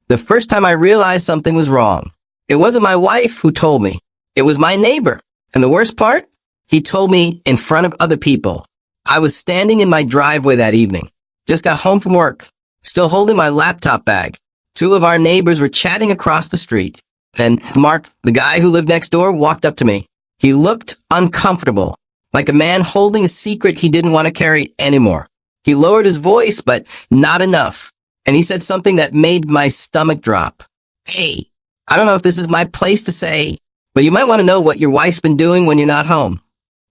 The first time I realized something was wrong. It wasn't my wife who told me. It was my neighbor. And the worst part? He told me in front of other people. I was standing in my driveway that evening. Just got home from work, still holding my laptop bag. Two of our neighbors were chatting across the street. Then Mark, the guy who lived next door, walked up to me. He looked uncomfortable, like a man holding a secret he didn't want to carry anymore. He lowered his voice, but not enough. And he said something that made my stomach drop. Hey, I don't know if this is my place to say, but you might want to know what your wife's been doing when you're not home.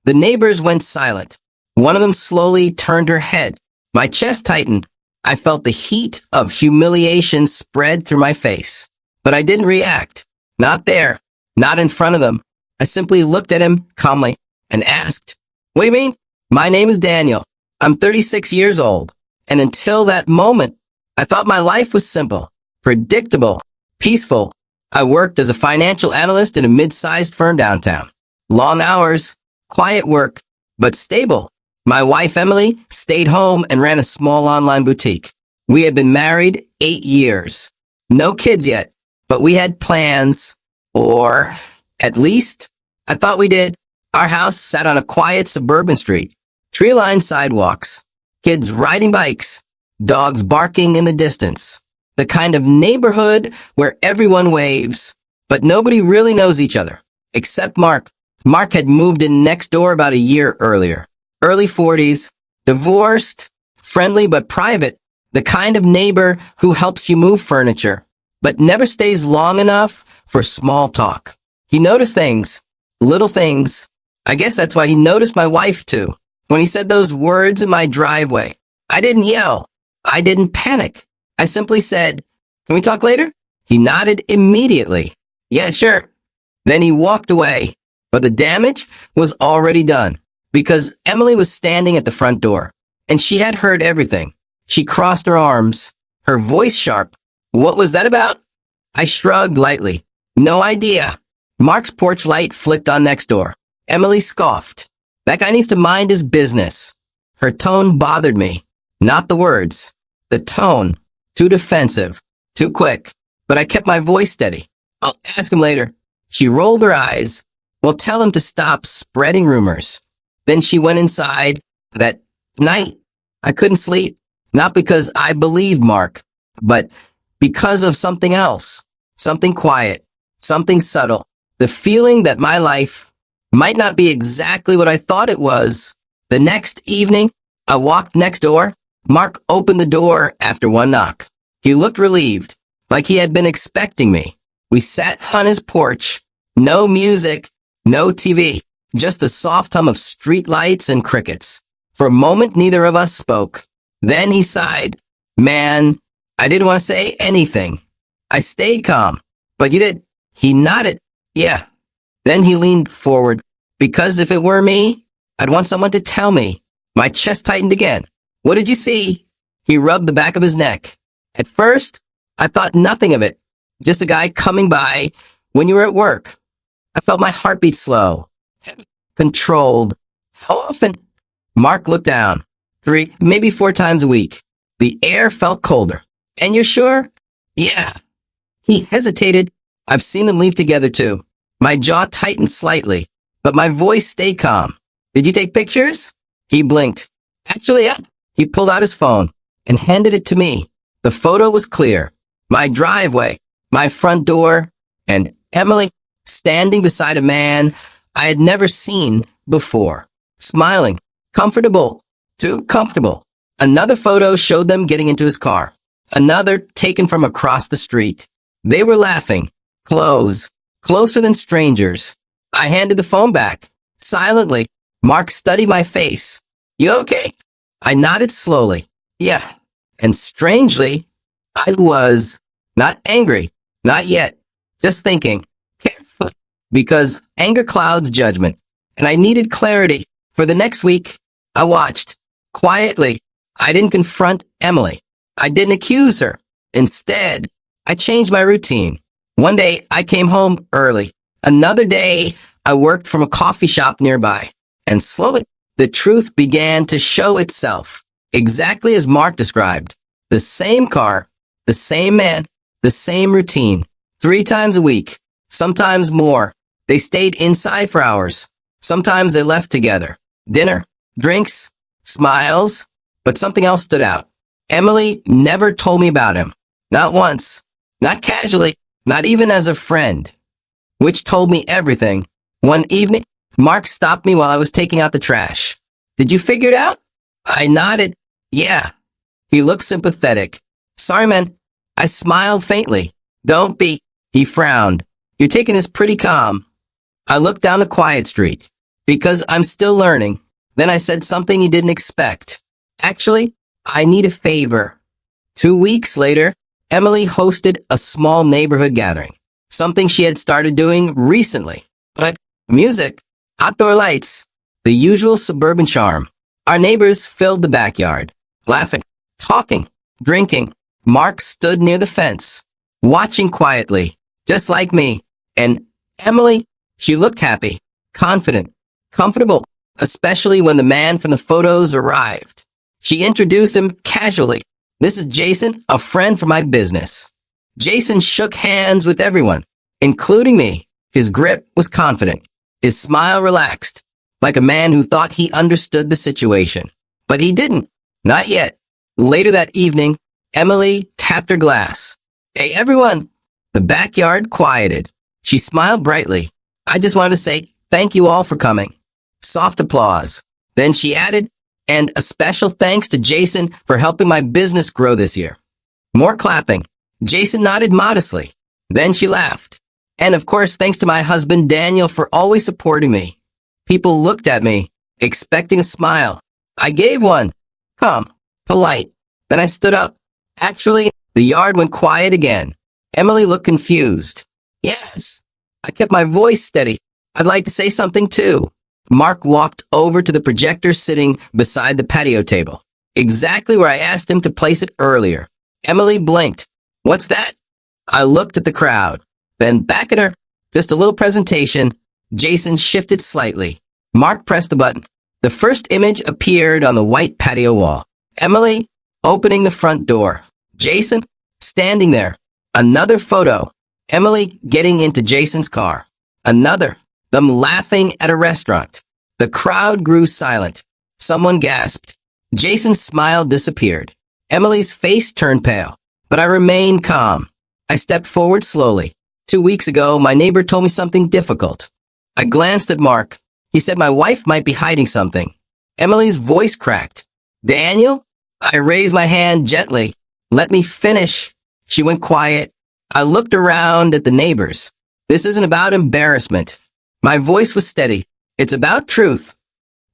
The neighbors went silent. One of them slowly turned her head. My chest tightened. I felt the heat of humiliation spread through my face. But I didn't react. Not there. Not in front of them. I simply looked at him calmly and asked, "What do you mean?" "My name is Daniel. I'm 36 years old. And until that moment, I thought my life was simple, predictable, peaceful. I worked as a financial analyst in a mid-sized firm downtown. Long hours, quiet work, but stable. My wife, Emily, stayed home and ran a small online boutique. We had been married 8 years. No kids yet, but we had plans, or at least I thought we did. Our house sat on a quiet suburban street, tree-lined sidewalks, kids riding bikes, dogs barking in the distance. The kind of neighborhood where everyone waves, but nobody really knows each other, except Mark. Mark had moved in next door about a year earlier. Early 40s, divorced, friendly but private, the kind of neighbor who helps you move furniture, but never stays long enough for small talk. He noticed things, little things. I guess that's why he noticed my wife too. When he said those words in my driveway, I didn't yell. I didn't panic. I simply said, "Can we talk later?" He nodded immediately. "Yeah, sure." Then he walked away. But the damage was already done because Emily was standing at the front door and she had heard everything. She crossed her arms, her voice sharp. "What was that about?" I shrugged lightly. "No idea." Mark's porch light flicked on next door. Emily scoffed. "That guy needs to mind his business." Her tone bothered me. Not the words. The tone. Too defensive. Too quick. But I kept my voice steady. "I'll ask him later." She rolled her eyes. "Well, tell him to stop spreading rumors." Then she went inside. That night, I couldn't sleep. Not because I believed Mark, but because of something else. Something quiet. Something subtle. The feeling that my life might not be exactly what I thought it was. The next evening, I walked next door. Mark opened the door after one knock. He looked relieved, like he had been expecting me. We sat on his porch. No music, no TV, just the soft hum of street lights and crickets. For a moment, neither of us spoke. Then he sighed. "Man, I didn't want to say anything." I stayed calm. "But you did." He nodded. "Yeah." Then he leaned forward. "Because if it were me, I'd want someone to tell me." My chest tightened again. "What did you see?" He rubbed the back of his neck. "At first, I thought nothing of it. Just a guy coming by when you were at work." I felt my heartbeat slow, controlled. "How often?" Mark looked down. 3, maybe 4 times a week. The air felt colder. "And you're sure?" "Yeah." He hesitated. "I've seen them leave together too." My jaw tightened slightly, but my voice stayed calm. "Did you take pictures?" He blinked. "Actually, yeah." He pulled out his phone and handed it to me. The photo was clear. My driveway, my front door, and Emily standing beside a man I had never seen before. Smiling. Comfortable. Too comfortable. Another photo showed them getting into his car. Another taken from across the street. They were laughing. Close. Closer than strangers. I handed the phone back. Silently. Mark studied my face. "You okay?" I nodded slowly. "Yeah." And strangely, I was not angry. Not yet. Just thinking. Carefully. Because anger clouds judgment. And I needed clarity. For the next week, I watched. Quietly. I didn't confront Emily. I didn't accuse her. Instead, I changed my routine. One day, I came home early. Another day, I worked from a coffee shop nearby. And slowly, the truth began to show itself. Exactly as Mark described. The same car, the same man, The same routine. 3 times a week. Sometimes more. They stayed inside for hours. Sometimes they left together. Dinner, drinks, smiles. But something else stood out. Emily never told me about him. Not once. Not casually. Not even as a friend. Which told me everything. One evening, Mark stopped me while I was taking out the trash. Did you figure it out? I nodded. Yeah. He looked sympathetic. Sorry, man. I smiled faintly. Don't be. He frowned. You're taking this pretty calm. I looked down the quiet street. Because I'm still learning. Then I said something he didn't expect. Actually, I need a favor. 2 weeks later, Emily hosted a small neighborhood gathering. Something she had started doing recently. Like music, outdoor lights, the usual suburban charm. Our neighbors filled the backyard, laughing, talking, drinking. Mark stood near the fence, watching quietly, just like me. And Emily, she looked happy, confident, comfortable, especially when the man from the photos arrived. She introduced him casually. This is Jason, a friend from my business. Jason shook hands with everyone, including me. His grip was confident. His smile relaxed, like a man who thought he understood the situation. But he didn't. Not yet. Later that evening, Emily tapped her glass. Hey, everyone. The backyard quieted. She smiled brightly. I just wanted to say thank you all for coming. Soft applause. Then she added, and a special thanks to Jason for helping my business grow this year. More clapping. Jason nodded modestly. Then she laughed. And of course, thanks to my husband Daniel for always supporting me. People looked at me, expecting a smile. I gave one. Calm, polite. Then I stood up. Actually, the yard went quiet again. Emily looked confused. Yes. I kept my voice steady. I'd like to say something too. Mark walked over to the projector sitting beside the patio table, exactly where I asked him to place it earlier. Emily blinked. What's that? I looked at the crowd, then back at her. Just a little presentation. Jason shifted slightly. Mark pressed the button. The first image appeared on the white patio wall. Emily opening the front door. Jason standing there. Another photo. Emily getting into Jason's car. Another. Them laughing at a restaurant. The crowd grew silent. Someone gasped. Jason's smile disappeared. Emily's face turned pale, but I remained calm. I stepped forward slowly. 2 weeks ago, my neighbor told me something difficult. I glanced at Mark. He said my wife might be hiding something. Emily's voice cracked. Daniel? I raised my hand gently. Let me finish. She went quiet. I looked around at the neighbors. This isn't about embarrassment. My voice was steady. It's about truth.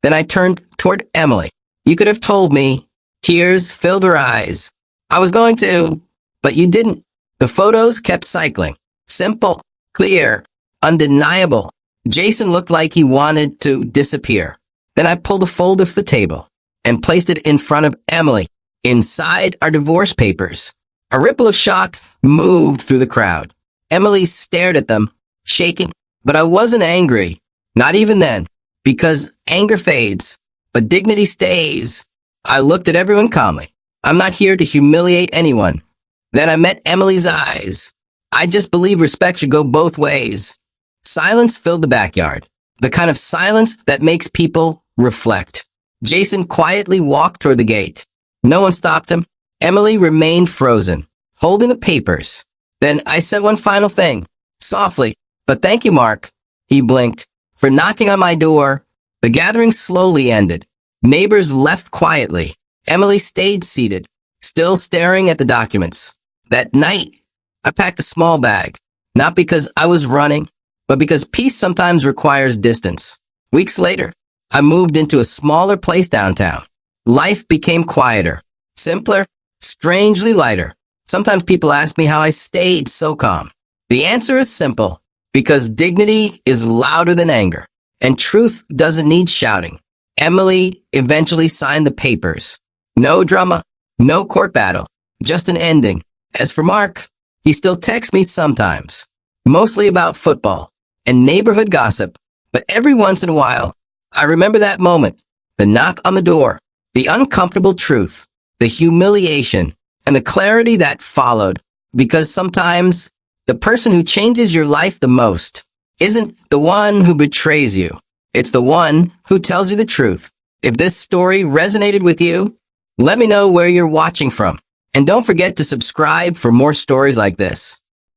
Then I turned toward Emily. You could have told me. Tears filled her eyes. I was going to, but you didn't. The photos kept cycling. Simple, clear, undeniable. Jason looked like he wanted to disappear. Then I pulled a folder from the table and placed it in front of Emily. Inside are divorce papers. A ripple of shock moved through the crowd. Emily stared at them, shaking. But I wasn't angry, not even then, because anger fades, but dignity stays. I looked at everyone calmly. I'm not here to humiliate anyone. Then I met Emily's eyes. I just believe respect should go both ways. Silence filled the backyard, the kind of silence that makes people reflect. Jason quietly walked toward the gate. No one stopped him. Emily remained frozen, holding the papers. Then I said one final thing, softly. But thank you, Mark. He blinked. For knocking on my door. The gathering slowly ended. Neighbors left quietly. Emily stayed seated, still staring at the documents. That night, I packed a small bag. Not because I was running, but because peace sometimes requires distance. Weeks later, I moved into a smaller place downtown. Life became quieter, simpler, strangely lighter. Sometimes people ask me how I stayed so calm. The answer is simple. Because dignity is louder than anger, and truth doesn't need shouting. Emily eventually signed the papers. No drama, no court battle, just an ending. As for Mark, he still texts me sometimes, mostly about football and neighborhood gossip. But every once in a while, I remember that moment, the knock on the door, the uncomfortable truth, the humiliation, and the clarity that followed. Because sometimes the person who changes your life the most isn't the one who betrays you. It's the one who tells you the truth. If this story resonated with you, let me know where you're watching from. And don't forget to subscribe for more stories like this.